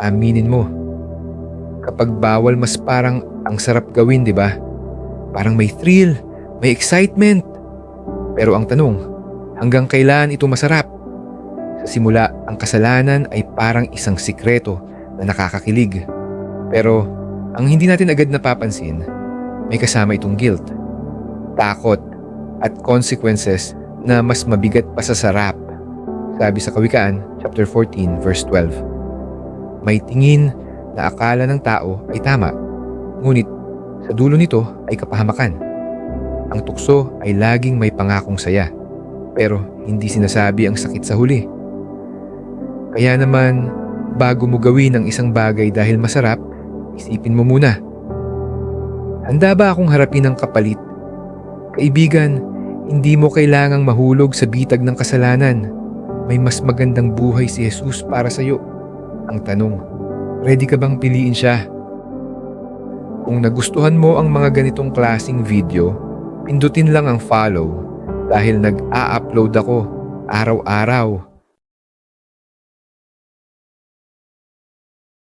Aminin mo, kapag bawal mas parang ang sarap gawin, di ba? Parang may thrill, may excitement. Pero ang tanong, hanggang kailan ito masarap? Sa simula, ang kasalanan ay parang isang sikreto na nakakakilig. Pero ang hindi natin agad napapansin, may kasama itong guilt, takot, at consequences na mas mabigat pa sa sarap. Sabi sa Kawikaan, chapter 14, verse 12. May tingin na akala ng tao ay tama, ngunit sa dulo nito ay kapahamakan. Ang tukso ay laging may pangakong saya, pero hindi sinasabi ang sakit sa huli. Kaya naman, bago mo gawin ang isang bagay dahil masarap, isipin mo muna. Handa ba akong harapin ang kapalit? Kaibigan, hindi mo kailangang mahulog sa bitag ng kasalanan. May mas magandang buhay si Jesus para sa iyo. Ang tanong, ready ka bang piliin siya? Kung nagustuhan mo ang mga ganitong klaseng video, pindutin lang ang follow dahil nag-a-upload ako araw-araw.